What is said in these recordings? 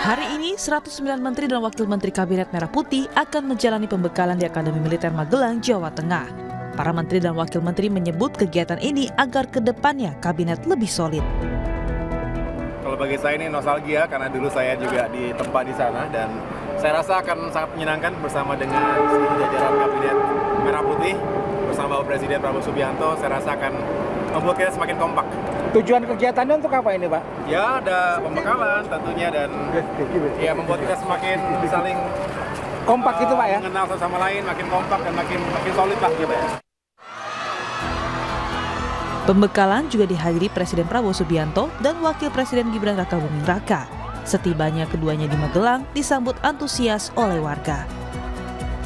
Hari ini, 109 Menteri dan Wakil Menteri Kabinet Merah Putih akan menjalani pembekalan di Akademi Militer Magelang, Jawa Tengah. Para Menteri dan Wakil Menteri menyebut kegiatan ini agar ke depannya Kabinet lebih solid. Kalau bagi saya ini nostalgia karena dulu saya juga ditempa di sana dan saya rasa akan sangat menyenangkan bersama dengan seluruh jajaran Kabinet Merah Putih bersama Bapak Presiden Prabowo Subianto. Saya rasa akan membuat kita semakin kompak. Tujuan kegiatannya untuk apa ini, Pak? Ya, ada pembekalan tentunya dan ya membuat kita semakin saling kompak gitu, Pak ya? Mengenal satu sama lain, makin kompak dan makin solid lah gitu ya. Pembekalan juga dihadiri Presiden Prabowo Subianto dan Wakil Presiden Gibran Rakabuming Raka. Setibanya keduanya di Magelang disambut antusias oleh warga.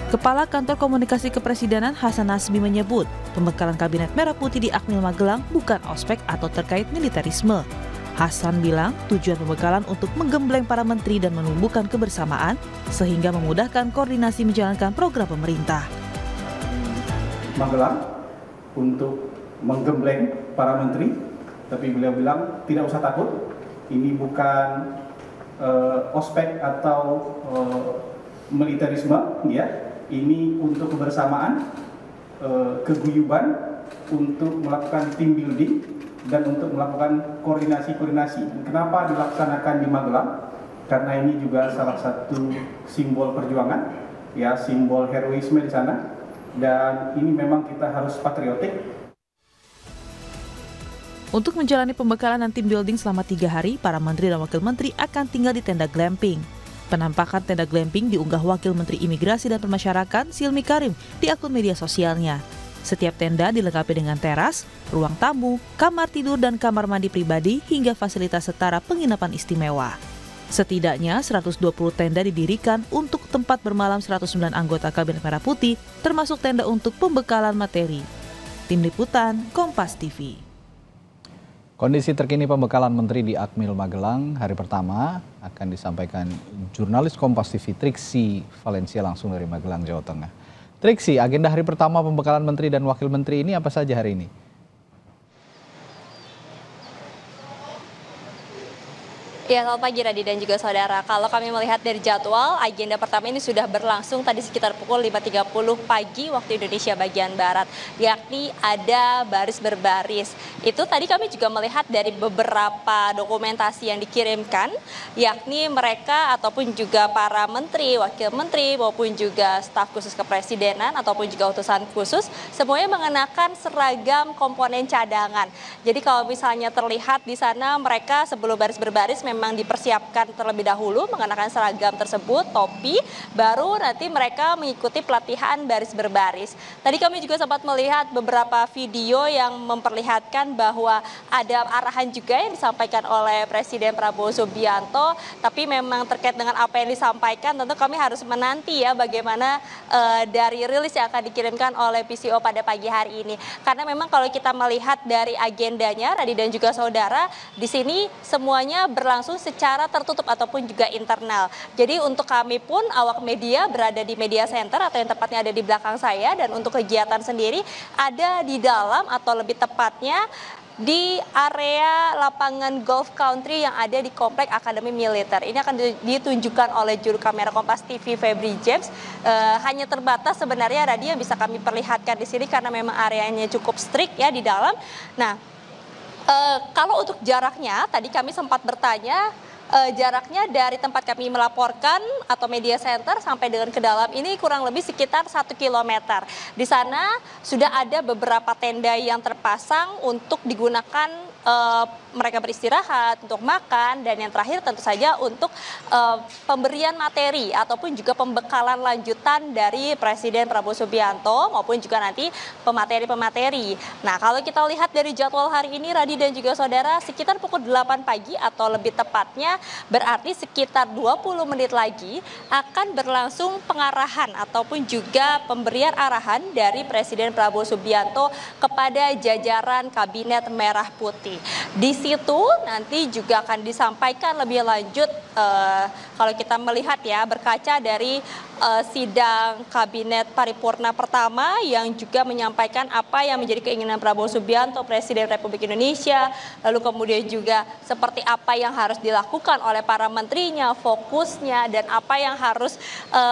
Kepala Kantor Komunikasi Kepresidenan Hasan Nasbi menyebut, pembekalan Kabinet Merah Putih di Akmil Magelang bukan ospek atau terkait militerisme. Hasan bilang tujuan pembekalan untuk menggembleng para menteri dan menumbuhkan kebersamaan sehingga memudahkan koordinasi menjalankan program pemerintah. Magelang untuk menggembleng para menteri, tapi beliau bilang tidak usah takut, ini bukan ospek atau militerisme, ya. Ini untuk kebersamaan, keguyuban, untuk melakukan team building dan untuk melakukan koordinasi. Kenapa dilaksanakan di Magelang? Karena ini juga salah satu simbol perjuangan, ya, simbol heroisme di sana. Dan ini memang kita harus patriotik. Untuk menjalani pembekalan dan team building selama 3 hari, para menteri dan wakil menteri akan tinggal di tenda glamping. Penampakan tenda glamping diunggah Wakil Menteri Imigrasi dan Permasyarakatan Silmi Karim di akun media sosialnya. Setiap tenda dilengkapi dengan teras, ruang tamu, kamar tidur dan kamar mandi pribadi hingga fasilitas setara penginapan istimewa. Setidaknya 120 tenda didirikan untuk tempat bermalam 109 anggota Kabinet Merah Putih, termasuk tenda untuk pembekalan materi. Tim Liputan, Kompas TV. Kondisi terkini pembekalan menteri di Akmil Magelang hari pertama akan disampaikan jurnalis Kompas TV Triksi Valencia langsung dari Magelang, Jawa Tengah. Triksi, agenda hari pertama pembekalan menteri dan wakil menteri ini apa saja hari ini? Ya, selamat pagi Radi dan juga saudara. Kalau kami melihat dari jadwal, agenda pertama ini sudah berlangsung tadi sekitar pukul 5.30 pagi waktu Indonesia bagian Barat, yakni ada baris berbaris. Itu tadi kami juga melihat dari beberapa dokumentasi yang dikirimkan, yakni mereka ataupun juga para menteri, wakil menteri maupun juga staf khusus kepresidenan ataupun juga utusan khusus, semuanya mengenakan seragam komponen cadangan. Jadi kalau misalnya terlihat di sana mereka sebelum baris berbaris memang dipersiapkan terlebih dahulu mengenakan seragam tersebut, topi, baru nanti mereka mengikuti pelatihan baris berbaris. Tadi kami juga sempat melihat beberapa video yang memperlihatkan bahwa ada arahan juga yang disampaikan oleh Presiden Prabowo Subianto, tapi memang terkait dengan apa yang disampaikan tentu kami harus menanti ya bagaimana dari rilis yang akan dikirimkan oleh PCO pada pagi hari ini. Karena memang kalau kita melihat dari agendanya, Radi dan juga saudara, di sini semuanya berlangsung secara tertutup ataupun juga internal. Jadi untuk kami pun awak media berada di media center atau yang tepatnya ada di belakang saya, dan untuk kegiatan sendiri ada di dalam atau lebih tepatnya di area lapangan golf country yang ada di Komplek Akademi Militer. Ini akan ditunjukkan oleh juru kamera Kompas TV Febri James. Hanya terbatas sebenarnya Radi yang bisa kami perlihatkan di sini karena memang areanya cukup strict ya di dalam. Nah, kalau untuk jaraknya, tadi kami sempat bertanya, jaraknya dari tempat kami melaporkan atau media center sampai dengan ke dalam ini kurang lebih sekitar 1 kilometer. Di sana sudah ada beberapa tenda yang terpasang untuk digunakan mereka beristirahat, untuk makan, dan yang terakhir tentu saja untuk pemberian materi ataupun juga pembekalan lanjutan dari Presiden Prabowo Subianto maupun juga nanti pemateri-pemateri. Nah, kalau kita lihat dari jadwal hari ini, Radi dan juga saudara, sekitar pukul 8 pagi atau lebih tepatnya berarti sekitar 20 menit lagi akan berlangsung pengarahan ataupun juga pemberian arahan dari Presiden Prabowo Subianto kepada jajaran Kabinet Merah Putih. Di situ nanti juga akan disampaikan lebih lanjut kalau kita melihat ya berkaca dari sidang kabinet paripurna pertama yang juga menyampaikan apa yang menjadi keinginan Prabowo Subianto, Presiden Republik Indonesia, lalu kemudian juga seperti apa yang harus dilakukan oleh para menterinya, fokusnya, dan apa yang harus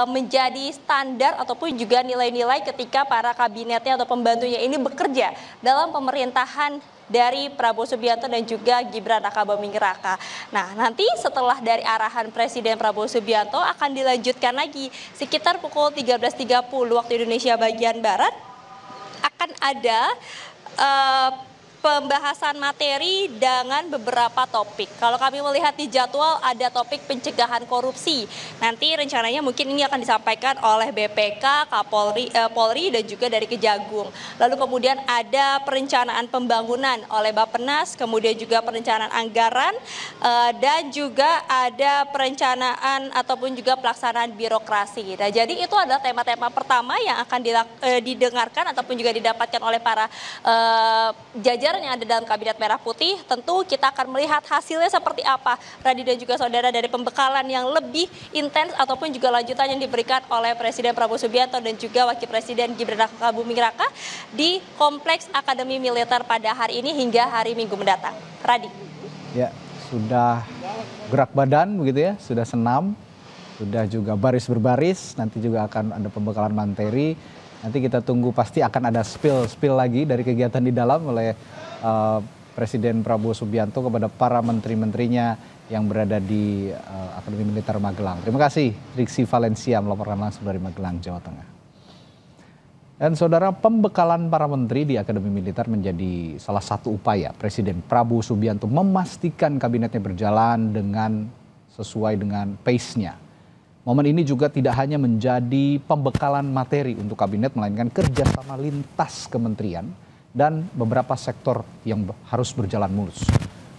menjadi standar ataupun juga nilai-nilai ketika para kabinetnya atau pembantunya ini bekerja dalam pemerintahan dari Prabowo Subianto dan juga Gibran Rakabuming Raka. Nah, nanti setelah dari arahan Presiden Prabowo Subianto akan dilanjutkan lagi sekitar pukul 13.30 waktu Indonesia bagian Barat akan ada pembahasan materi dengan beberapa topik. Kalau kami melihat di jadwal ada topik pencegahan korupsi. Nanti rencananya mungkin ini akan disampaikan oleh BPK, Polri dan juga dari Kejagung. Lalu kemudian ada perencanaan pembangunan oleh Bappenas, kemudian juga perencanaan anggaran dan juga ada perencanaan ataupun juga pelaksanaan birokrasi. Nah, jadi itu adalah tema-tema pertama yang akan didengarkan ataupun juga didapatkan oleh para jajaran yang ada dalam Kabinet Merah Putih. Tentu kita akan melihat hasilnya seperti apa, Radi dan juga saudara, dari pembekalan yang lebih intens ataupun juga lanjutan yang diberikan oleh Presiden Prabowo Subianto dan juga Wakil Presiden Gibran Rakabuming Raka di Kompleks Akademi Militer pada hari ini hingga hari Minggu mendatang. Radi. Ya, sudah gerak badan begitu ya, sudah senam, sudah juga baris berbaris, nanti juga akan ada pembekalan materi. Nanti kita tunggu, pasti akan ada spill lagi dari kegiatan di dalam oleh Presiden Prabowo Subianto kepada para menteri-menterinya yang berada di Akademi Militer Magelang. Terima kasih Triksi Valencia melaporkan langsung dari Magelang, Jawa Tengah. Dan saudara, pembekalan para menteri di Akademi Militer menjadi salah satu upaya Presiden Prabowo Subianto memastikan kabinetnya berjalan sesuai dengan pace-nya. Momen ini juga tidak hanya menjadi pembekalan materi untuk kabinet, melainkan kerjasama lintas kementerian dan beberapa sektor yang harus berjalan mulus.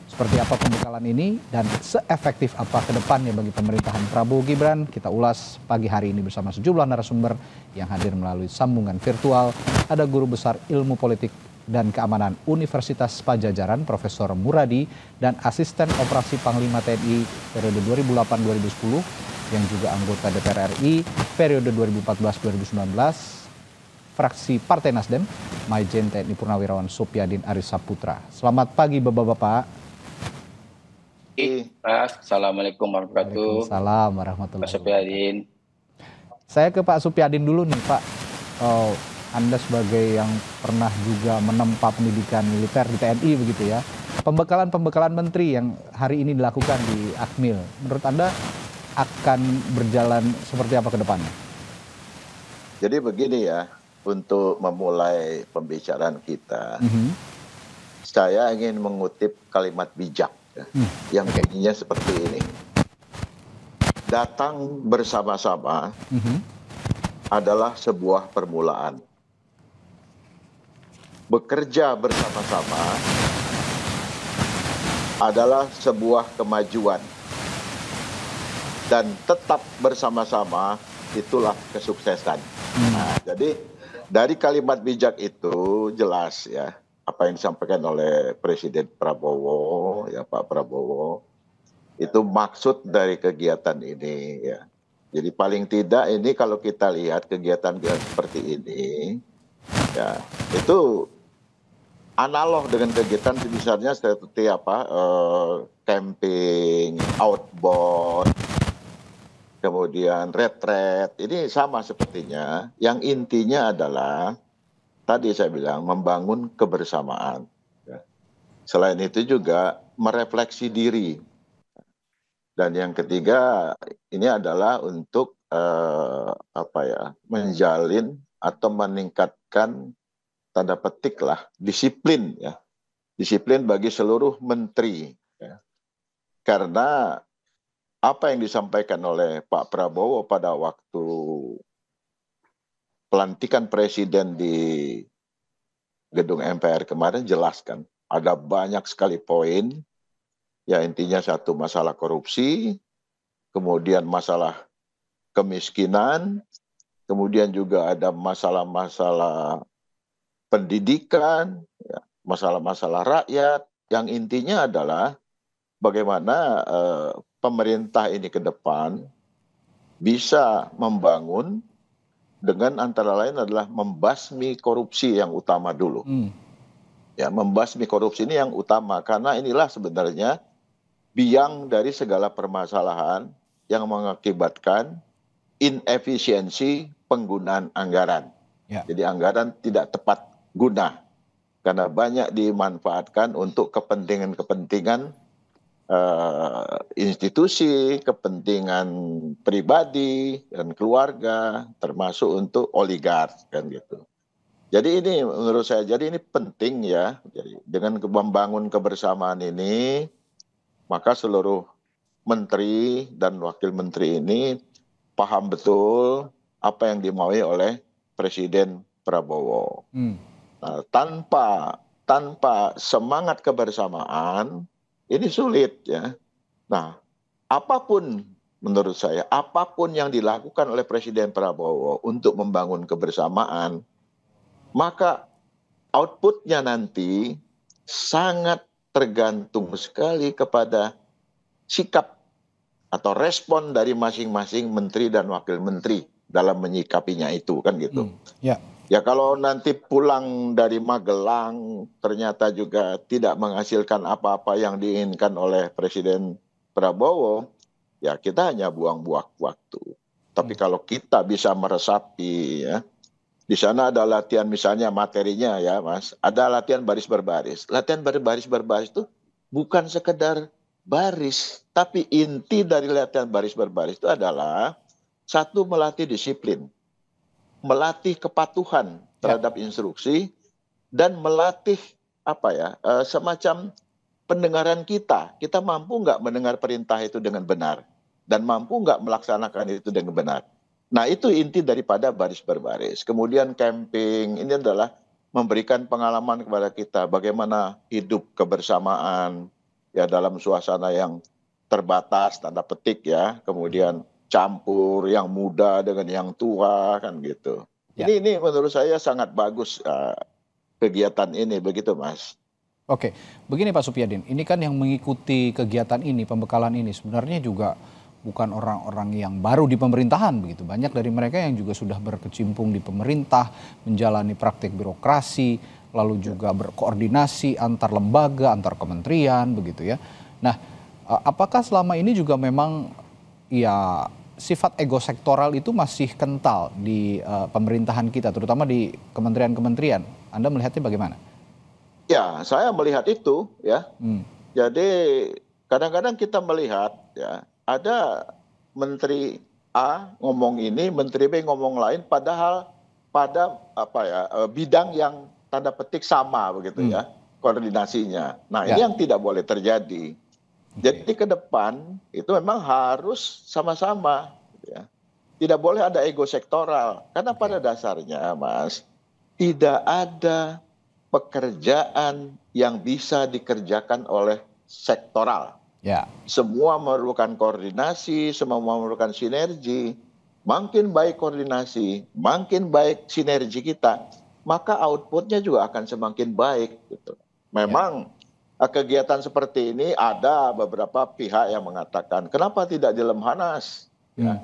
Seperti apa pembekalan ini dan seefektif apa ke depannya bagi pemerintahan Prabowo Gibran, kita ulas pagi hari ini bersama sejumlah narasumber yang hadir melalui sambungan virtual. Ada Guru Besar Ilmu Politik dan Keamanan Universitas Padjadjaran, Profesor Muradi, dan Asisten Operasi Panglima TNI periode 2008-2010, yang juga anggota DPR RI periode 2014-2019, fraksi Partai Nasdem, Majen TNI Purnawirawan Supyadin Arisaputra. Selamat pagi Bapak-Bapak. Assalamualaikum warahmatullahi wabarakatuh. Waalaikumsalam warahmatullahi Pak Supyadin. Saya ke Pak Supyadin dulu nih Pak. Anda sebagai yang pernah juga menempa pendidikan militer di TNI begitu ya. Pembekalan menteri yang hari ini dilakukan di Akmil, menurut Anda akan berjalan seperti apa ke depannya? Jadi begini ya, untuk memulai pembicaraan kita, saya ingin mengutip kalimat bijak yang bunyinya seperti ini. Datang bersama-sama adalah sebuah permulaan. Bekerja bersama-sama adalah sebuah kemajuan. Dan tetap bersama-sama itulah kesuksesan. Nah, jadi dari kalimat bijak itu jelas ya apa yang disampaikan oleh Presiden Prabowo, ya Pak Prabowo, itu maksud dari kegiatan ini ya. Jadi paling tidak ini kalau kita lihat kegiatan seperti ini, ya itu analog dengan kegiatan sebesarnya seperti apa, camping, outbound, kemudian retret, ini sama sepertinya. Yang intinya adalah, tadi saya bilang, membangun kebersamaan. Selain itu juga merefleksi diri. Dan yang ketiga, ini adalah untuk menjalin atau meningkatkan, tanda petik lah, disiplin ya. Disiplin bagi seluruh menteri. Ya. Karena apa yang disampaikan oleh Pak Prabowo pada waktu pelantikan presiden di gedung MPR kemarin jelaskan. Ada banyak sekali poin, ya intinya satu masalah korupsi, kemudian masalah kemiskinan, kemudian juga ada masalah-masalah pendidikan, ya, masalah-masalah rakyat, yang intinya adalah bagaimana pemerintah ini ke depan bisa membangun dengan antara lain adalah membasmi korupsi yang utama dulu. Ya, membasmi korupsi ini yang utama karena inilah sebenarnya biang dari segala permasalahan yang mengakibatkan inefisiensi penggunaan anggaran. Ya. Jadi anggaran tidak tepat guna karena banyak dimanfaatkan untuk kepentingan-kepentingan institusi, kepentingan pribadi dan keluarga, termasuk untuk oligark kan gitu. Jadi ini menurut saya, jadi ini penting ya. Jadi dengan membangun kebersamaan ini, maka seluruh menteri dan wakil menteri ini paham betul apa yang dimaui oleh Presiden Prabowo. Nah, tanpa semangat kebersamaan ini sulit ya. Nah, apapun menurut saya, apapun yang dilakukan oleh Presiden Prabowo untuk membangun kebersamaan, maka outputnya nanti sangat tergantung sekali kepada sikap atau respon dari masing-masing menteri dan wakil menteri dalam menyikapinya itu kan gitu. Ya. Ya kalau nanti pulang dari Magelang ternyata juga tidak menghasilkan apa-apa yang diinginkan oleh Presiden Prabowo, ya kita hanya buang-buang waktu. Tapi kalau kita bisa meresapi ya, di sana ada latihan misalnya materinya ya Mas, ada latihan baris berbaris. Latihan baris berbaris itu bukan sekedar baris, tapi inti dari latihan baris berbaris itu adalah satu, melatih disiplin, melatih kepatuhan terhadap instruksi, dan melatih semacam pendengaran kita. Kita mampu nggak mendengar perintah itu dengan benar dan mampu nggak melaksanakan itu dengan benar. Nah itu inti daripada baris berbaris. Kemudian camping ini adalah memberikan pengalaman kepada kita bagaimana hidup kebersamaan ya dalam suasana yang terbatas tanda petik ya. Kemudian campur yang muda dengan yang tua kan gitu. Ya. Ini menurut saya sangat bagus kegiatan ini begitu Mas. Oke, begini Pak Supyadin, ini kan yang mengikuti kegiatan ini, pembekalan ini sebenarnya juga bukan orang-orang yang baru di pemerintahan begitu. Banyak dari mereka yang juga sudah berkecimpung di pemerintah, menjalani praktik birokrasi, lalu juga berkoordinasi antar lembaga, antar kementerian begitu ya. Nah, apakah selama ini juga memang ya sifat ego sektoral itu masih kental di pemerintahan kita, terutama di kementerian-kementerian? Anda melihatnya bagaimana? Ya, saya melihat itu ya. Jadi kadang-kadang kita melihat ya ada menteri A ngomong ini, menteri B ngomong lain, padahal pada bidang yang tanda petik sama begitu ya koordinasinya. Nah ini yang tidak boleh terjadi. Jadi ke depan itu memang harus sama-sama, ya. Tidak boleh ada ego sektoral. Karena pada dasarnya, Mas, tidak ada pekerjaan yang bisa dikerjakan oleh sektoral. Ya. Semua memerlukan koordinasi, semua memerlukan sinergi. Makin baik koordinasi, makin baik sinergi kita, maka outputnya juga akan semakin baik. Gitu. Memang kegiatan seperti ini ada beberapa pihak yang mengatakan kenapa tidak di Lemhanas, ya.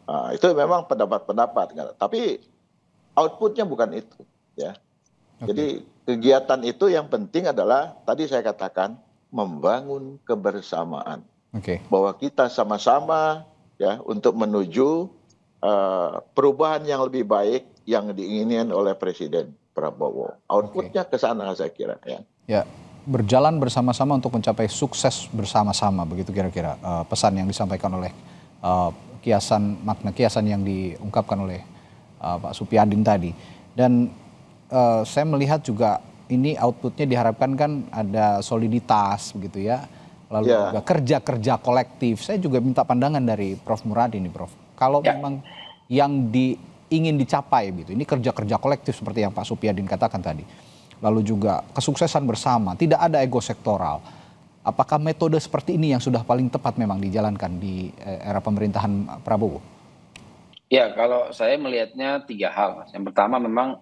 Nah, itu memang pendapat-pendapat, tapi outputnya bukan itu, ya. Jadi kegiatan itu yang penting adalah tadi saya katakan membangun kebersamaan, bahwa kita sama-sama ya untuk menuju perubahan yang lebih baik yang diinginkan oleh Presiden Prabowo. Outputnya ke sana saya kira, ya. Ya. Berjalan bersama-sama untuk mencapai sukses bersama-sama, begitu kira-kira pesan yang disampaikan oleh makna kiasan yang diungkapkan oleh Pak Supyadin tadi. Dan saya melihat juga ini outputnya diharapkan kan ada soliditas begitu ya, lalu juga kerja-kerja kolektif. Saya juga minta pandangan dari Prof. Muradi nih Prof. Kalau memang yang ingin dicapai gitu, ini kerja-kerja kolektif seperti yang Pak Supyadin katakan tadi, lalu juga kesuksesan bersama, tidak ada ego sektoral. Apakah metode seperti ini yang sudah paling tepat memang dijalankan di era pemerintahan Prabowo? Ya, kalau saya melihatnya tiga hal, Mas. Yang pertama memang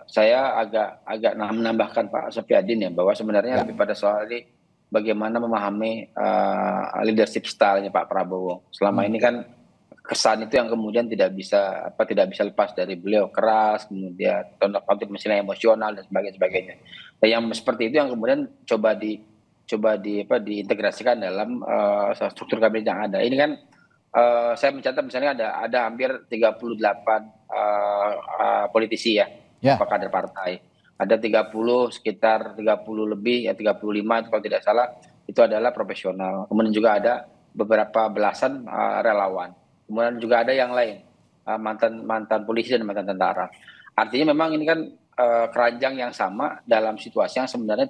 saya agak menambahkan Pak Supyadin ya, bahwa sebenarnya lebih pada soal ini bagaimana memahami leadership style-nya Pak Prabowo. Selama ini kan kesan itu yang kemudian tidak bisa lepas dari beliau, keras, kemudian tanda kutip misalnya emosional dan sebagainya. Dan yang seperti itu yang kemudian coba diintegrasikan dalam struktur kabinet yang ada. Ini kan saya mencatat misalnya ada hampir 38 politisi ya, kader partai. Ada sekitar 30 lebih, ya 35 itu kalau tidak salah, itu adalah profesional. Kemudian juga ada beberapa belasan relawan. Kemudian juga ada yang lain, mantan polisi dan mantan tentara. Artinya memang ini kan keranjang yang sama dalam situasi yang sebenarnya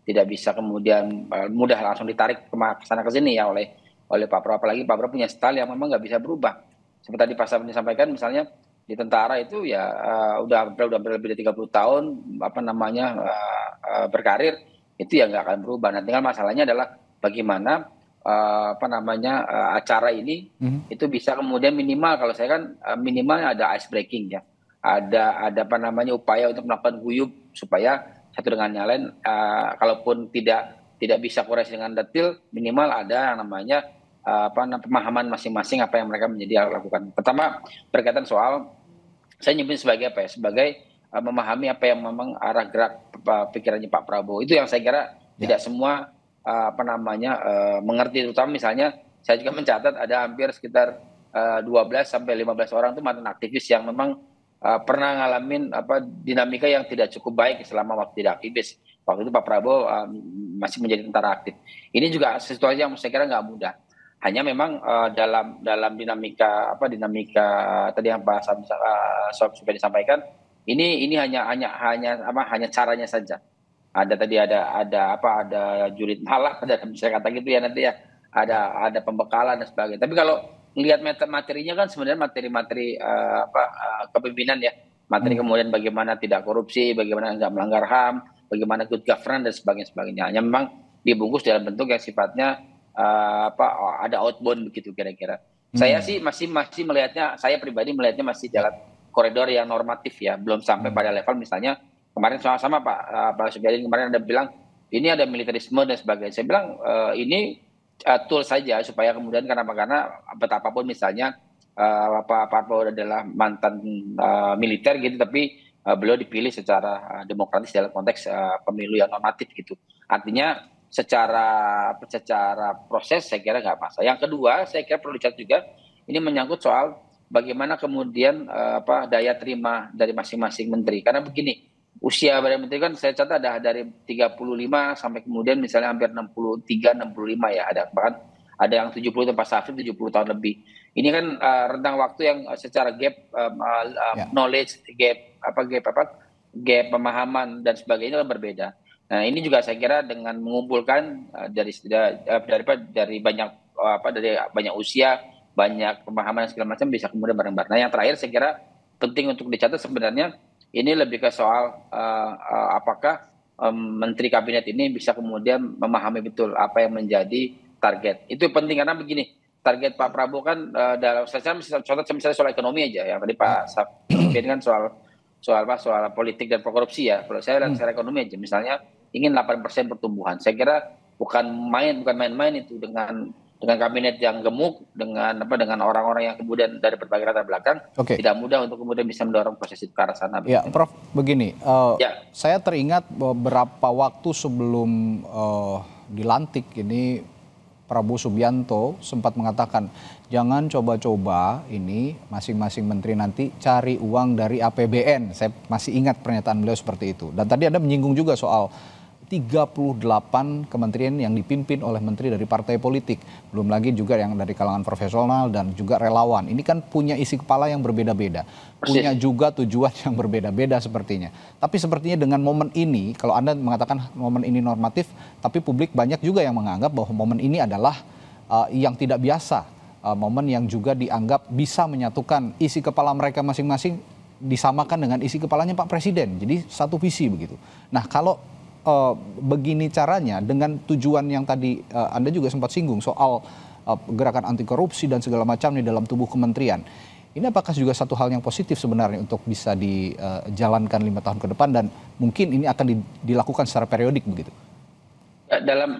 tidak bisa kemudian mudah langsung ditarik ke sana ke sini ya oleh Pak Prabowo. Apalagi Pak Prabowo punya style yang memang nggak bisa berubah. Seperti tadi Pak Sabri sampaikan, misalnya di tentara itu ya udah lebih dari 30 tahun berkarir, itu ya nggak akan berubah. Nah, tinggal masalahnya adalah bagaimana acara ini itu bisa kemudian minimal, kalau saya kan minimal ada ice breaking ya, ada upaya untuk melakukan guyup supaya satu dengan yang lain, kalaupun tidak bisa koreksi dengan detail, minimal ada yang namanya pemahaman masing-masing apa yang mereka menjadi lakukan. Pertama berkaitan soal, saya nyebut sebagai apa ya, sebagai memahami apa yang memang arah gerak pikirannya Pak Prabowo. Itu yang saya kira tidak semua mengerti. Terutama misalnya saya juga mencatat ada hampir sekitar 12 sampai 15 orang itu mantan aktivis yang memang pernah ngalamin dinamika yang tidak cukup baik selama waktu tidak aktivis. Waktu itu Pak Prabowo masih menjadi tentara aktif. Ini juga sesuatu yang saya kira nggak mudah. Hanya memang dalam dinamika tadi yang Pak sudah disampaikan, ini hanya caranya saja. Ada jurid malah, saya kata gitu ya nanti ya, ada pembekalan dan sebagainya. Tapi kalau melihat materinya kan sebenarnya materi kepemimpinan ya, materi kemudian bagaimana tidak korupsi, bagaimana nggak melanggar HAM, bagaimana good governance dan sebagainya. Hanya memang dibungkus dalam bentuk yang sifatnya ada outbound begitu kira-kira. Saya sih masih melihatnya, saya pribadi melihatnya masih jalan koridor yang normatif ya, belum sampai pada level misalnya kemarin sama-sama Pak Subyadin kemarin ada bilang ini ada militerisme dan sebagainya. Saya bilang ini tool saja supaya kemudian karena betapapun misalnya Pak Prabowo adalah mantan militer gitu, tapi beliau dipilih secara demokratis dalam konteks pemilu yang normatif gitu. Artinya secara proses saya kira nggak masalah. Yang kedua saya kira perlu dicatat juga, ini menyangkut soal bagaimana kemudian daya terima dari masing-masing menteri. Karena begini, usia para menteri kan saya catat ada dari 35 sampai kemudian misalnya hampir 63, 65 ya, bahkan ada yang 70 tempat Safri 70 tahun lebih. Ini kan rentang waktu yang secara gap knowledge, gap pemahaman dan sebagainya kan berbeda. Nah, ini juga saya kira dengan mengumpulkan dari banyak usia, banyak pemahaman segala macam bisa kemudian bareng-bareng. Nah, yang terakhir saya kira penting untuk dicatat sebenarnya ini lebih ke soal apakah menteri kabinet ini bisa kemudian memahami betul apa yang menjadi target. Itu penting karena begini, target Pak Prabowo kan dalam misalnya soal ekonomi aja, yang tadi Pak Sabin kan soal politik dan korupsi ya. Kalau saya lihat secara ekonomi aja, misalnya ingin 8% pertumbuhan. Saya kira bukan main-main itu dengan kabinet yang gemuk, dengan orang-orang yang kemudian dari berbagai latar belakang, tidak mudah untuk kemudian bisa mendorong proses itu ke arah sana. Ya, Prof, begini, saya teringat beberapa waktu sebelum dilantik ini Prabowo Subianto sempat mengatakan jangan coba-coba ini masing-masing menteri nanti cari uang dari APBN. Saya masih ingat pernyataan beliau seperti itu. Dan tadi Anda menyinggung juga soal 38 kementerian yang dipimpin oleh menteri dari partai politik. Belum lagi juga yang dari kalangan profesional dan juga relawan. Ini kan punya isi kepala yang berbeda-beda. Punya juga tujuan yang berbeda-beda sepertinya. Tapi sepertinya dengan momen ini, kalau Anda mengatakan momen ini normatif, tapi publik banyak juga yang menganggap bahwa momen ini adalah yang tidak biasa. Momen yang juga dianggap bisa menyatukan isi kepala mereka masing-masing disamakan dengan isi kepalanya Pak Presiden. Jadi satu visi begitu. Nah, kalau begini caranya dengan tujuan yang tadi Anda juga sempat singgung soal gerakan anti korupsi dan segala macam di dalam tubuh kementerian. Ini apakah juga satu hal yang positif sebenarnya untuk bisa dijalankan 5 tahun ke depan dan mungkin ini akan dilakukan secara periodik begitu?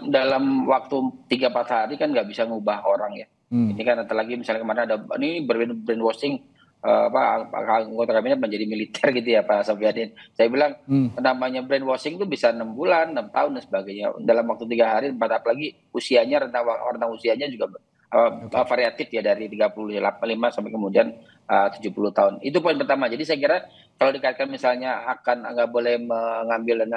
dalam waktu 3-4 hari kan nggak bisa ngubah orang ya. Ini kan apalagi misalnya kemarin ada ini brainwashing anggota kabinet menjadi militer gitu ya Pak Sofyadin. Saya bilang namanya brainwashing itu bisa 6 bulan, 6 tahun dan sebagainya. Dalam waktu 3 hari, 4 apalagi usianya rentang usianya juga variatif ya dari 35 sampai kemudian 70 tahun. Itu poin pertama. Jadi saya kira kalau dikaitkan misalnya akan nggak boleh ngambil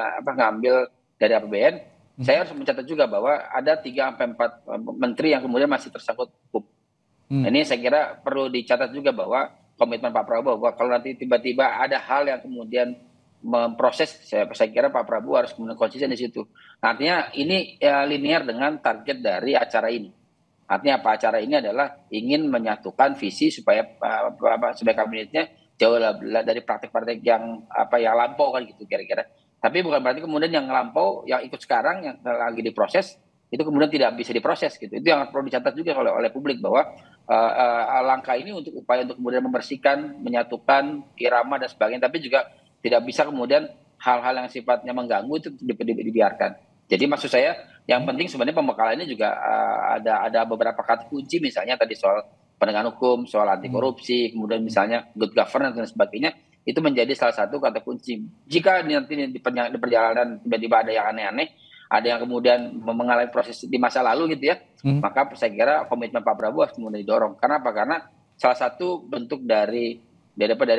dari APBN, saya harus mencatat juga bahwa ada 3-4 menteri yang kemudian masih tersangkut hukum. Ini saya kira perlu dicatat juga bahwa komitmen Pak Prabowo bahwa kalau nanti tiba-tiba ada hal yang kemudian memproses, saya kira Pak Prabowo harus kemudian konsisten di situ. Artinya ini linear dengan target dari acara ini. Artinya apa, acara ini adalah ingin menyatukan visi supaya kabinetnya jauh dari praktek-praktek yang lampau kan gitu kira-kira. Tapi bukan berarti kemudian yang lampau, yang ikut sekarang, yang lagi diproses, itu kemudian tidak bisa diproses gitu. Itu yang perlu dicatat juga oleh publik bahwa langkah ini untuk upaya untuk kemudian membersihkan, menyatukan irama dan sebagainya. Tapi juga tidak bisa kemudian hal-hal yang sifatnya mengganggu itu dibiarkan. Jadi maksud saya yang penting sebenarnya pembekalan ini juga ada beberapa kata kunci, misalnya tadi soal penegakan hukum, soal anti korupsi, kemudian misalnya good governance dan sebagainya. Itu menjadi salah satu kata kunci. Jika nanti di perjalanan tiba-tiba ada yang aneh-aneh, ada yang kemudian mengalami proses di masa lalu gitu ya, maka saya kira komitmen Pak Prabowo harus kemudian didorong. Karena apa? Karena salah satu bentuk dari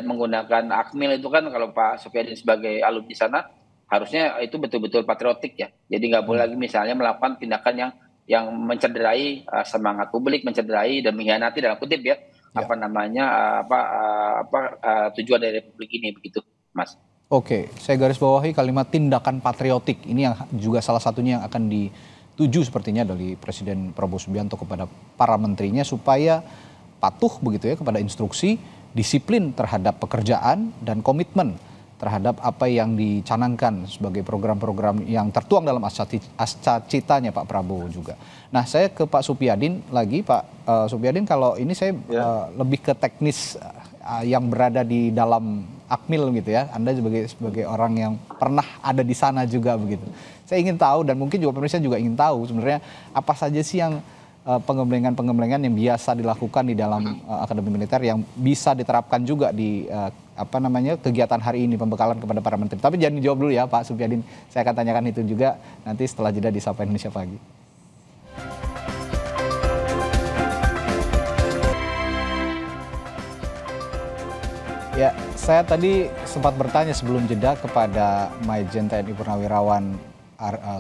menggunakan Akmil itu kan, kalau Pak Sofyadin sebagai alumni sana, harusnya itu betul-betul patriotik ya. Jadi nggak boleh lagi misalnya melakukan tindakan yang mencederai semangat publik, mencederai dan mengkhianati dalam kutip ya. Tujuan dari Republik ini begitu, Mas. Oke, saya garis bawahi kalimat tindakan patriotik ini yang juga salah satunya yang akan dituju sepertinya dari Presiden Prabowo Subianto kepada para menterinya supaya patuh begitu ya kepada instruksi, disiplin terhadap pekerjaan dan komitmen terhadap apa yang dicanangkan sebagai program-program yang tertuang dalam ascacitanya Pak Prabowo juga. Nah, saya ke Pak Supyadin lagi, Pak Supyadin, kalau ini saya lebih ke teknis yang berada di dalam Akmil gitu ya. Anda sebagai orang yang pernah ada di sana juga begitu. Saya ingin tahu dan mungkin juga pemirsa juga ingin tahu sebenarnya apa saja sih yang pengembangan yang biasa dilakukan di dalam Akademi Militer yang bisa diterapkan juga di kegiatan hari ini, pembekalan kepada para menteri. Tapi jangan dijawab dulu ya Pak Supyadin, saya akan tanyakan itu juga nanti setelah jeda di Sapa Indonesia Pagi. Ya, saya tadi sempat bertanya sebelum jeda kepada Majen TNI Purnawirawan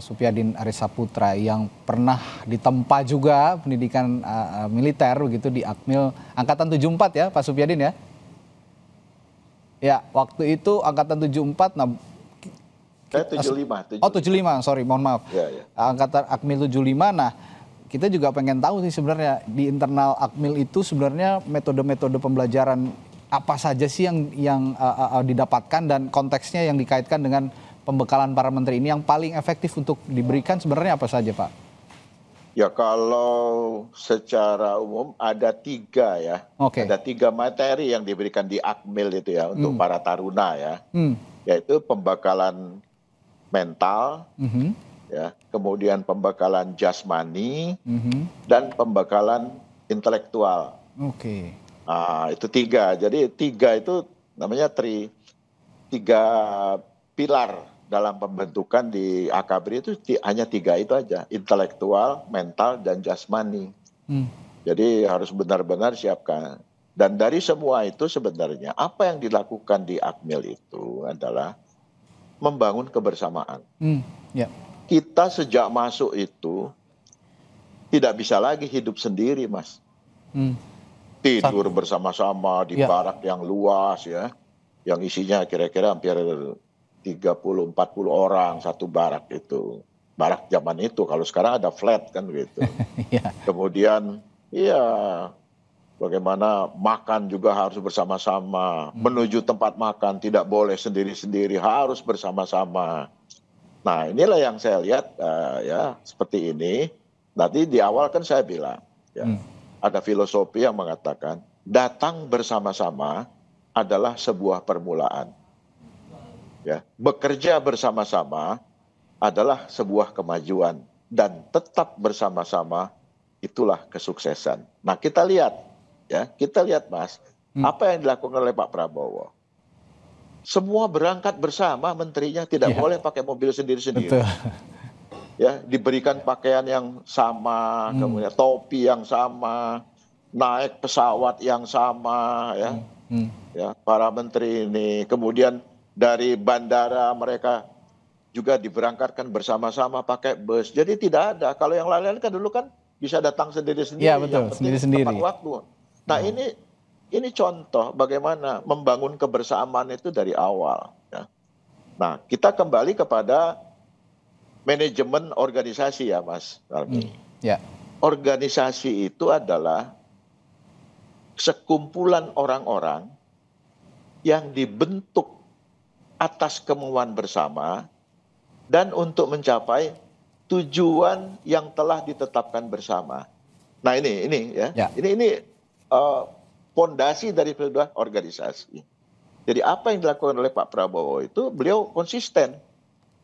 Supyadin Arisaputra yang pernah ditempa juga pendidikan militer begitu di Akmil Angkatan 74 ya Pak Supyadin ya. Ya, waktu itu Angkatan 74, nah... 75. Oh 75, sorry, mohon maaf. Ya. Angkatan Akmil 75, nah kita juga pengen tahu sih sebenarnya di internal Akmil itu sebenarnya metode-metode pembelajaran apa saja sih yang didapatkan dan konteksnya yang dikaitkan dengan pembekalan para menteri ini yang paling efektif untuk diberikan sebenarnya apa saja Pak? Ya kalau secara umum ada 3 ya. Okay. Ada 3 materi yang diberikan di Akmil itu ya untuk para taruna ya. Yaitu pembekalan mental, ya, kemudian pembekalan jasmani, dan pembekalan intelektual. Oke. Nah, itu 3. Jadi 3 itu namanya 3 pilar dalam pembentukan di AKABRI itu hanya 3 itu aja, intelektual, mental, dan jasmani. Jadi harus benar-benar siapkan. Dan dari semua itu sebenarnya apa yang dilakukan di Akmil itu adalah membangun kebersamaan. Kita sejak masuk itu tidak bisa lagi hidup sendiri, Mas. Tidur bersama-sama di barak yang luas ya, yang isinya kira-kira hampir 30-40 orang satu barak itu. Barak zaman itu, kalau sekarang ada flat kan gitu. Kemudian bagaimana makan juga harus bersama-sama. Menuju tempat makan tidak boleh sendiri-sendiri, harus bersama-sama. Nah inilah yang saya lihat ya seperti ini. Nanti di awal kan saya bilang ya, ada filosofi yang mengatakan datang bersama-sama adalah sebuah permulaan. Ya, bekerja bersama-sama adalah sebuah kemajuan dan tetap bersama-sama itulah kesuksesan. Nah, kita lihat Mas, apa yang dilakukan oleh Pak Prabowo. Semua berangkat bersama, menterinya tidak boleh pakai mobil sendiri-sendiri. Betul. Ya, diberikan pakaian yang sama, kemudian topi yang sama, naik pesawat yang sama, ya. Ya, para menteri ini. Kemudian dari bandara mereka juga diberangkatkan bersama-sama pakai bus. Jadi tidak ada. Kalau yang lain-lain kan dulu kan bisa datang sendiri-sendiri. Iya, betul, sendiri-sendiri. Tepat waktu. Nah, ini contoh bagaimana membangun kebersamaan itu dari awal. Ya. Nah, kita kembali kepada manajemen organisasi ya, Mas Armi. Ya. Organisasi itu adalah sekumpulan orang-orang yang dibentuk atas kemauan bersama dan untuk mencapai tujuan yang telah ditetapkan bersama. Nah, ini ya. Ini fondasi dari sebuah organisasi. Jadi apa yang dilakukan oleh Pak Prabowo itu beliau konsisten.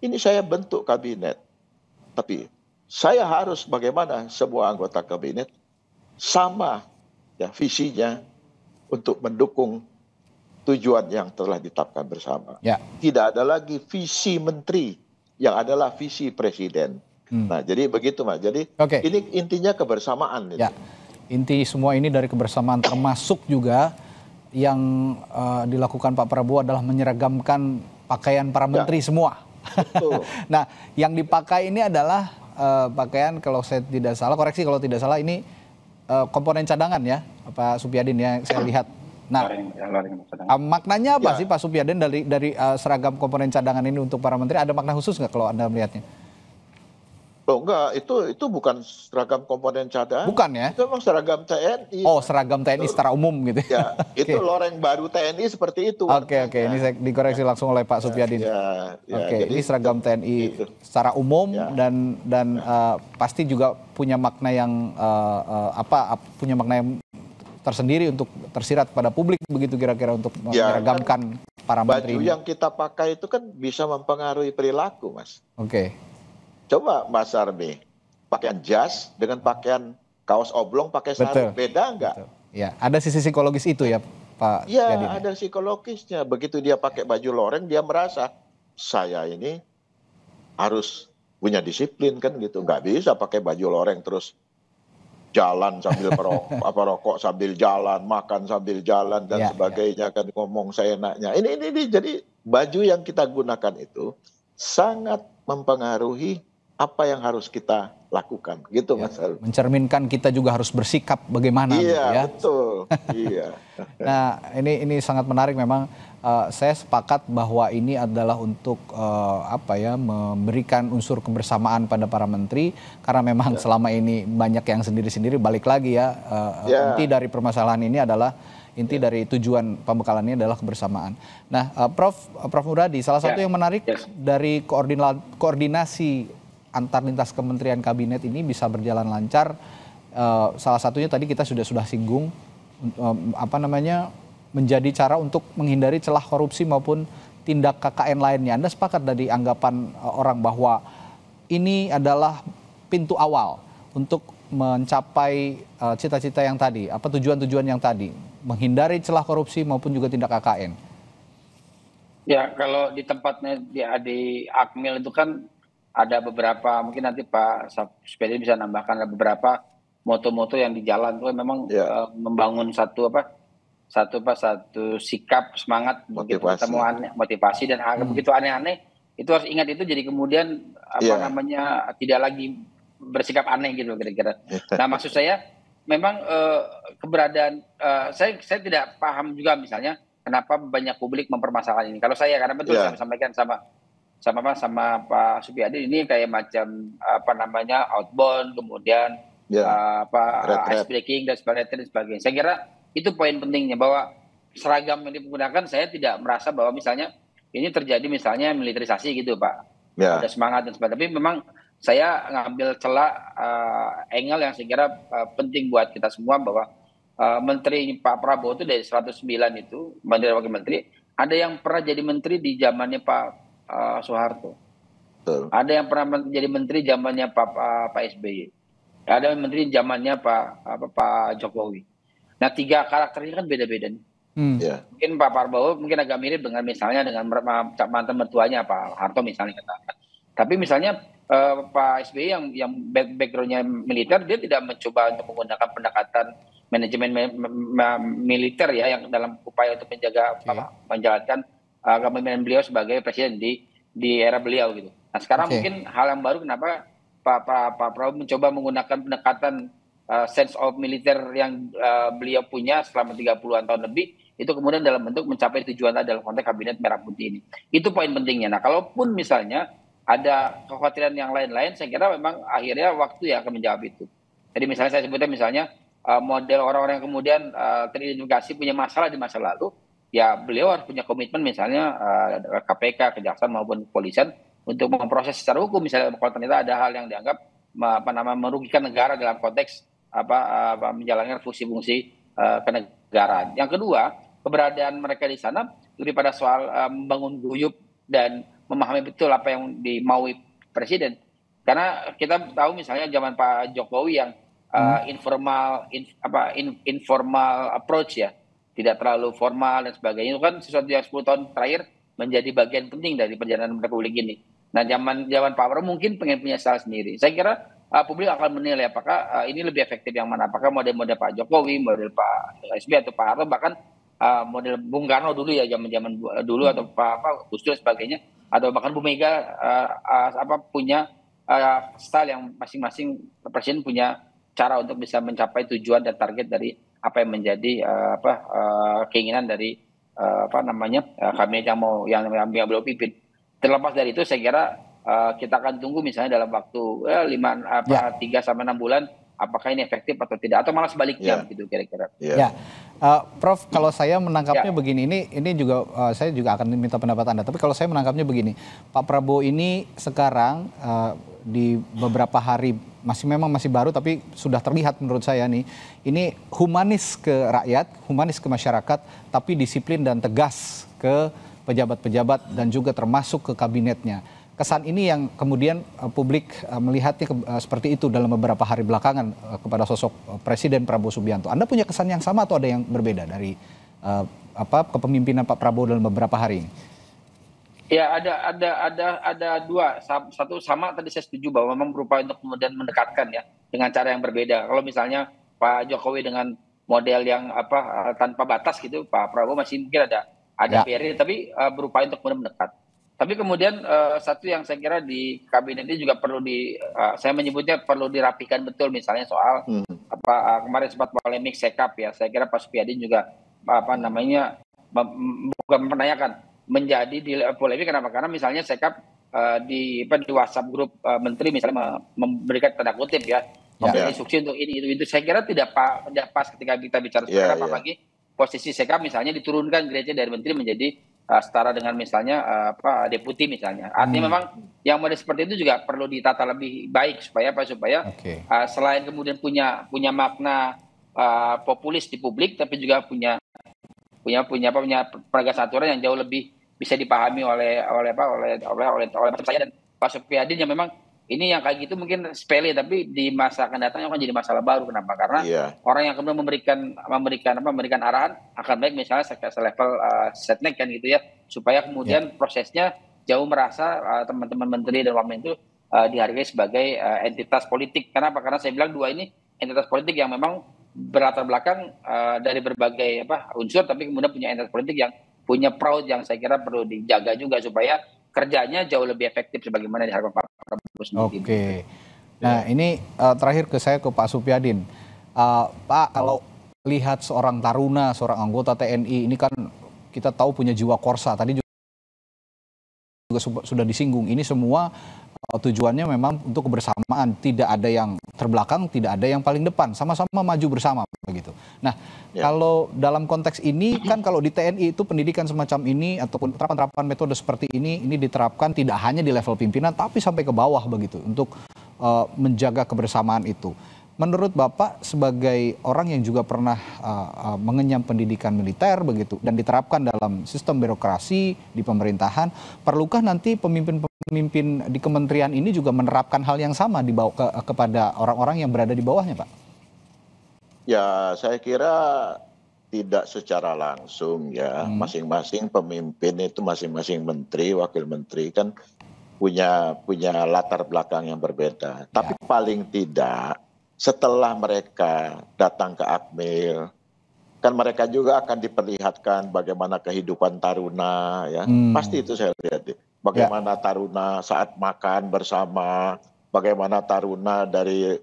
Ini saya bentuk kabinet. Tapi saya harus bagaimana sebuah anggota kabinet sama ya visinya untuk mendukung tujuan yang telah ditetapkan bersama. Ya. Tidak ada lagi visi menteri yang adalah visi presiden. Nah, jadi begitu Mas. Jadi ini intinya kebersamaan. Ya. Inti semua ini dari kebersamaan, termasuk juga yang dilakukan Pak Prabowo adalah menyeragamkan pakaian para menteri semua. Betul. Nah, yang dipakai ini adalah pakaian, kalau saya tidak salah, koreksi kalau tidak salah, ini komponen cadangan ya, Pak Supyadin ya, saya lihat. Nah, maknanya apa sih Pak Supyadin dari seragam komponen cadangan ini untuk para menteri? Ada makna khusus nggak kalau Anda melihatnya? Oh enggak, itu bukan seragam komponen cadangan. Bukan ya? Itu memang seragam TNI. Oh, seragam TNI secara umum gitu. Ya, itu loreng baru TNI seperti itu. Oke, ini saya dikoreksi langsung oleh Pak Supyadin. Jadi ini seragam TNI secara umum dan pasti juga punya makna yang punya makna yang tersendiri untuk tersirat pada publik begitu kira-kira untuk menyeragamkan para menteri. Baju yang kita pakai itu kan bisa mempengaruhi perilaku, Mas. Oke. Coba Mas Armi, pakaian jas dengan pakaian kaos oblong pakai sarung, beda enggak? Ya, ada sisi psikologis itu ya Pak. Iya, ada psikologisnya. Begitu dia pakai baju loreng, dia merasa saya ini harus punya disiplin kan gitu. Nggak bisa pakai baju loreng terus jalan sambil rokok sambil jalan, makan sambil jalan dan sebagainya kan, ngomong seenaknya. Ini jadi baju yang kita gunakan itu sangat mempengaruhi apa yang harus kita lakukan gitu Mas Armi. Mencerminkan kita juga harus bersikap bagaimana gitu ya. Betul. Iya. Nah, ini sangat menarik memang. Saya sepakat bahwa ini adalah untuk memberikan unsur kebersamaan pada para menteri, karena memang selama ini banyak yang sendiri-sendiri. Balik lagi ya, inti dari permasalahan ini adalah dari tujuan pembekalan ini adalah kebersamaan. Nah, Prof Muradi, salah satu yang menarik dari koordinasi antar lintas kementerian kabinet ini bisa berjalan lancar. Salah satunya tadi kita sudah singgung, menjadi cara untuk menghindari celah korupsi maupun tindak KKN lainnya. Anda sepakat dari anggapan orang bahwa ini adalah pintu awal untuk mencapai cita-cita yang tadi, tujuan-tujuan yang tadi, menghindari celah korupsi maupun juga tindak KKN? Ya, kalau di tempatnya di Akmil itu kan ada beberapa, mungkin nanti Pak Supyadin bisa nambahkan, ada beberapa moto-moto yang di jalan itu memang membangun satu sikap, semangat, begitu ketemu motivasi dan hal begitu aneh-aneh itu harus ingat itu, jadi kemudian tidak lagi bersikap aneh gitu kira-kira. Nah, maksud saya memang keberadaan saya tidak paham juga misalnya kenapa banyak publik mempermasalahkan ini. Kalau saya, karena betul saya sampaikan sama Pak Supyadin, ini kayak macam outbound, kemudian ice breaking dan sebagainya. Saya kira itu poin pentingnya, bahwa seragam yang digunakan, saya tidak merasa bahwa misalnya ini terjadi misalnya militerisasi gitu Pak. Ada semangat dan sebagainya. Tapi memang saya ngambil celah angle yang saya kira penting buat kita semua, bahwa menteri Pak Prabowo itu dari 109 itu menteri wakil menteri, ada yang pernah jadi menteri di zamannya Pak Soeharto. Betul. Ada yang pernah menjadi menteri zamannya Pak SBY. Ada yang menteri zamannya Pak Jokowi. Nah, 3 karakternya kan beda-beda nih. Ya. Mungkin Pak Prabowo mungkin agak mirip dengan misalnya dengan mantan mertuanya Pak Harto misalnya katakan. Tapi misalnya Pak SBY yang backgroundnya militer, dia tidak mencoba untuk menggunakan pendekatan manajemen militer ya, yang dalam upaya untuk menjaga menjalankan kepemimpinan beliau sebagai presiden di era beliau gitu. Nah, sekarang mungkin hal yang baru kenapa Pak Prabowo mencoba menggunakan pendekatan sense of militer yang beliau punya selama 30-an tahun lebih, itu kemudian dalam bentuk mencapai tujuan dalam konteks kabinet merah putih ini. Itu poin pentingnya. Nah, kalaupun misalnya ada kekhawatiran yang lain-lain, saya kira memang akhirnya waktu yang akan menjawab itu. Jadi misalnya saya sebutnya misalnya model orang-orang yang kemudian teridentifikasi punya masalah di masa lalu, ya beliau harus punya komitmen misalnya KPK, Kejaksaan maupun Kepolisian untuk memproses secara hukum. Misalnya kalau ternyata ada hal yang dianggap merugikan negara dalam konteks menjalankan fungsi-fungsi kenegaraan. Yang kedua, keberadaan mereka di sana lebih pada soal membangun guyup dan memahami betul apa yang dimaui presiden. Karena kita tahu misalnya zaman Pak Jokowi yang informal approach ya, tidak terlalu formal dan sebagainya, itu kan sesuatu yang 10 tahun terakhir menjadi bagian penting dari perjalanan republik ini. Nah, zaman Pak Prabowo mungkin pengen punya style sendiri. Saya kira publik akan menilai apakah ini lebih efektif yang mana, apakah model-model Pak Jokowi, model Pak SBY atau Pak Harto, bahkan model Bung Karno dulu ya, zaman dulu, atau Pak Gus Dur sebagainya, atau bahkan Bu Mega punya style yang masing-masing presiden punya cara untuk bisa mencapai tujuan dan target dari apa yang menjadi keinginan dari kabinet yang beliau pimpin. Terlepas dari itu, saya kira kita akan tunggu misalnya dalam waktu 3 sampai 6 bulan apakah ini efektif atau tidak, atau malah sebaliknya gitu kira-kira. Prof, kalau saya menangkapnya begini, ini juga saya juga akan minta pendapat Anda. Tapi kalau saya menangkapnya begini, Pak Prabowo ini sekarang di beberapa hari memang masih baru, tapi sudah terlihat menurut saya nih, ini humanis ke rakyat, humanis ke masyarakat, tapi disiplin dan tegas ke pejabat-pejabat dan juga termasuk ke kabinetnya. Kesan ini yang kemudian publik melihatnya seperti itu dalam beberapa hari belakangan kepada sosok Presiden Prabowo Subianto. Anda punya kesan yang sama atau ada yang berbeda dari kepemimpinan Pak Prabowo dalam beberapa hari ini? Ya, ada dua. Satu, sama tadi saya setuju bahwa memang berupaya untuk kemudian mendekatkan ya dengan cara yang berbeda. Kalau misalnya Pak Jokowi dengan model yang tanpa batas gitu, Pak Prabowo masih mungkin ada barrier, tapi berupaya untuk kemudian mendekat. Tapi kemudian satu yang saya kira di kabinet ini juga perlu saya menyebutnya perlu dirapikan betul, misalnya soal kemarin sempat polemik sekap ya. Saya kira Pak Supyadin juga bukan menanyakan, menjadi di polemik. Kenapa? Karena misalnya sekap di WhatsApp grup menteri misalnya memberikan tanda kutip ya, memberi instruksi untuk ini itu. Saya kira tidak pas ketika kita bicara sekap, apalagi posisi sekap misalnya diturunkan grade dari menteri menjadi setara dengan misalnya deputi misalnya. Artinya memang yang model seperti itu juga perlu ditata lebih baik supaya selain kemudian punya makna populis di publik, tapi juga punya penegasan aturan yang jauh lebih bisa dipahami oleh saya dan Pak Supyadin, yang memang ini yang kayak gitu mungkin sepele, tapi di masa akan datang akan jadi masalah baru. Kenapa? Karena orang yang kemudian memberikan arahan akan baik misalnya selevel setnek kan gitu ya, supaya kemudian prosesnya jauh merasa teman-teman menteri dan wamen itu dihargai sebagai entitas politik. Kenapa? Karena saya bilang dua ini entitas politik yang memang berlatar belakang dari berbagai unsur, tapi kemudian punya entitas politik yang punya proud yang saya kira perlu dijaga juga supaya kerjanya jauh lebih efektif sebagaimana diharapkan Pak Prabowo sendiri. Oke. Nah, ini terakhir ke Pak Supyadin. Pak, kalau lihat seorang taruna, seorang anggota TNI, ini kan kita tahu punya jiwa korsa. Tadi juga sudah disinggung. Ini semua tujuannya memang untuk kebersamaan. Tidak ada yang terbelakang, tidak ada yang paling depan. Sama-sama maju bersama begitu. Nah, kalau dalam konteks ini kan kalau di TNI itu pendidikan semacam ini ataupun terapan metode seperti ini diterapkan tidak hanya di level pimpinan tapi sampai ke bawah begitu untuk menjaga kebersamaan itu. menurut Bapak sebagai orang yang juga pernah mengenyam pendidikan militer begitu dan diterapkan dalam sistem birokrasi di pemerintahan, perlukah nanti pemimpin-pemimpin di kementerian ini juga menerapkan hal yang sama kepada orang-orang yang berada di bawahnya, Pak? Ya, saya kira tidak secara langsung ya. Masing-masing pemimpin itu, masing-masing menteri, wakil menteri kan punya latar belakang yang berbeda. Tapi paling tidak setelah mereka datang ke Akmil, kan mereka juga akan diperlihatkan bagaimana kehidupan taruna ya. Pasti itu saya lihat. Bagaimana taruna saat makan bersama, bagaimana taruna dari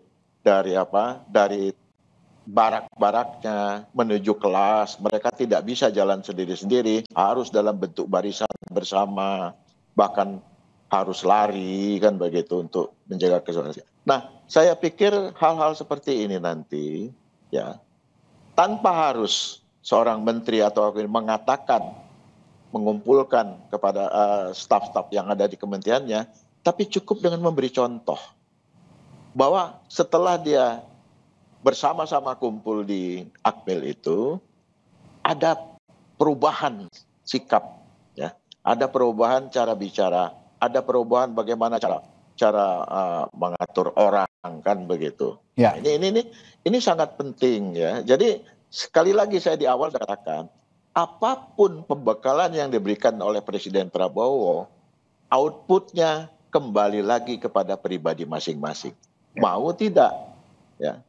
barak-baraknya menuju kelas, mereka tidak bisa jalan sendiri-sendiri, harus dalam bentuk barisan bersama, bahkan harus lari kan begitu untuk menjaga keselamatan. Nah, saya pikir hal-hal seperti ini nanti ya tanpa harus seorang menteri atau mengatakan, mengumpulkan kepada staf-staf yang ada di kementeriannya, tapi cukup dengan memberi contoh bahwa setelah dia bersama-sama kumpul di Akmil itu ada perubahan sikap ya, ada perubahan cara bicara, ada perubahan bagaimana cara mengatur orang kan begitu. Ya. Ini sangat penting ya. Jadi sekali lagi saya di awal katakan, apapun pembekalan yang diberikan oleh Presiden Prabowo, outputnya kembali lagi kepada pribadi masing-masing. Mau tidak ya.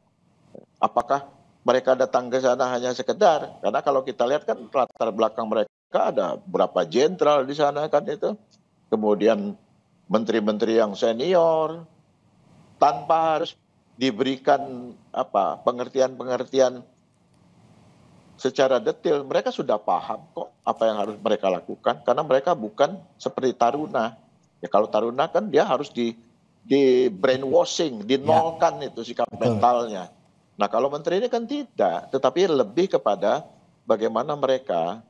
Apakah mereka datang ke sana hanya sekedar, karena kalau kita lihat kan latar belakang mereka ada berapa jenderal di sana kan itu, kemudian menteri-menteri yang senior, tanpa harus diberikan pengertian-pengertian secara detail, mereka sudah paham kok apa yang harus mereka lakukan, karena mereka bukan seperti taruna. Ya kalau taruna kan dia harus di brainwashing, dinolkan itu sikap mentalnya. Nah kalau menteri ini kan tidak, tetapi lebih kepada bagaimana mereka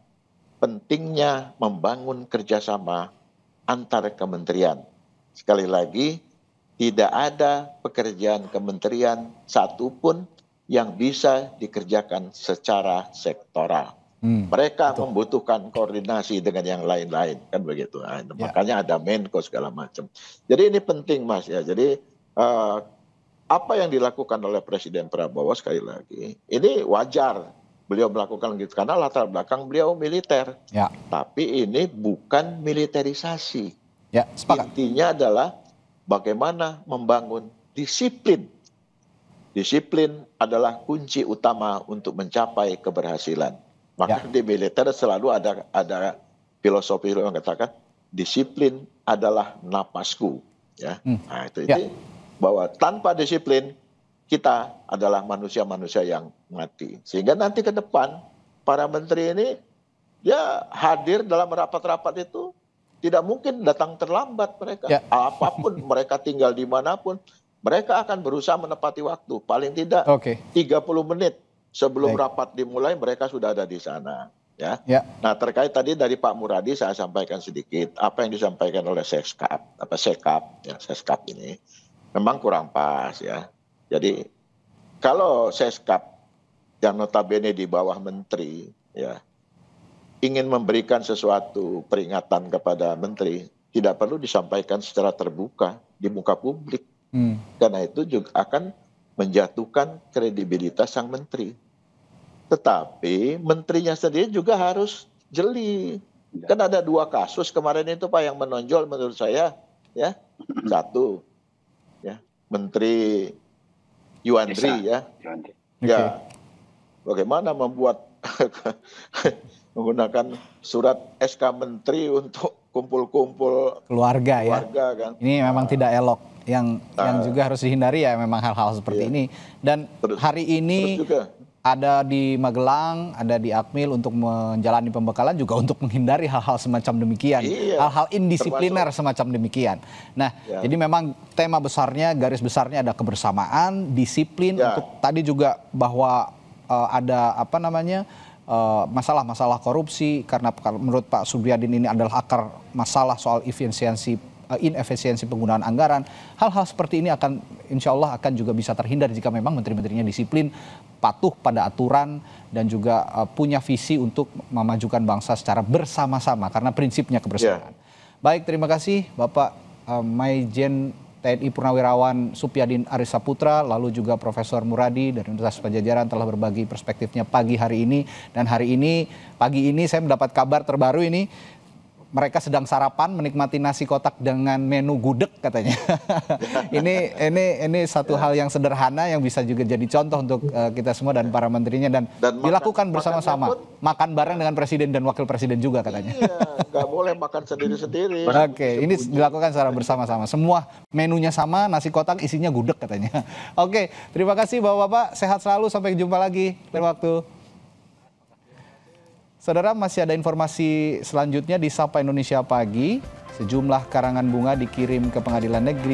pentingnya membangun kerjasama antar kementerian. Sekali lagi, tidak ada pekerjaan kementerian satupun yang bisa dikerjakan secara sektoral. Mereka membutuhkan koordinasi dengan yang lain-lain, kan begitu. Nah, makanya ada Menko segala macam. Jadi ini penting, Mas ya. Jadi apa yang dilakukan oleh Presiden Prabowo sekali lagi, ini wajar beliau melakukan gitu karena latar belakang beliau militer. Ya. Tapi ini bukan militerisasi. Ya, sepakat. Intinya adalah bagaimana membangun disiplin. Disiplin adalah kunci utama untuk mencapai keberhasilan. Maka di militer selalu ada filosofi yang mengatakan disiplin adalah napasku. Ya, nah itu bahwa tanpa disiplin kita adalah manusia-manusia yang mati. Sehingga nanti ke depan para menteri ini ya hadir dalam rapat-rapat itu tidak mungkin datang terlambat mereka. Ya. Apapun mereka tinggal dimanapun, mereka akan berusaha menepati waktu. Paling tidak 30 menit sebelum rapat dimulai mereka sudah ada di sana. Ya. Nah terkait tadi dari Pak Muradi saya sampaikan sedikit apa yang disampaikan oleh Seskap ini memang kurang pas ya. Jadi kalau Seskap yang notabene di bawah menteri ya ingin memberikan sesuatu peringatan kepada menteri, tidak perlu disampaikan secara terbuka di muka publik. Karena itu juga akan menjatuhkan kredibilitas sang menteri. Tetapi menterinya sendiri juga harus jeli. Kan ada 2 kasus kemarin itu Pak yang menonjol menurut saya. Ya, satu, ya Menteri Yuandri ya. Ya, bagaimana membuat menggunakan surat SK Menteri untuk kumpul-kumpul keluarga ya. Kan. Ini memang tidak elok. Yang juga harus dihindari ya memang hal-hal seperti ini. Dan hari ini ada di Magelang, ada di Akmil untuk menjalani pembekalan juga untuk menghindari hal-hal semacam demikian. Hal-hal indisipliner semacam demikian. Nah, jadi memang tema besarnya, garis besarnya ada kebersamaan, disiplin untuk tadi juga bahwa ada masalah-masalah korupsi karena menurut Pak Subriyadin ini adalah akar masalah soal efisiensi inefisiensi penggunaan anggaran. Hal-hal seperti ini akan insya Allah akan juga bisa terhindar jika memang menteri-menterinya disiplin, patuh pada aturan, dan juga punya visi untuk memajukan bangsa secara bersama-sama karena prinsipnya kebersamaan. Baik, terima kasih Bapak Maijen TNI Purnawirawan Supyadin Arisaputra, lalu juga Profesor Muradi dari Universitas Padjadjaran telah berbagi perspektifnya pagi hari ini. Dan pagi ini saya mendapat kabar terbaru ini, mereka sedang sarapan menikmati nasi kotak dengan menu gudeg katanya. ini satu hal yang sederhana yang bisa juga jadi contoh untuk kita semua dan para menterinya dan dilakukan bersama-sama. Makan bareng dengan presiden dan wakil presiden juga katanya. Iya, nggak boleh makan sendiri-sendiri. Oke, ini dilakukan secara bersama-sama. Semua menunya sama, nasi kotak isinya gudeg katanya. Oke, terima kasih Bapak-bapak. Sehat selalu, sampai jumpa lagi lain waktu. Saudara, masih ada informasi selanjutnya di Sapa Indonesia Pagi. Sejumlah karangan bunga dikirim ke Pengadilan Negeri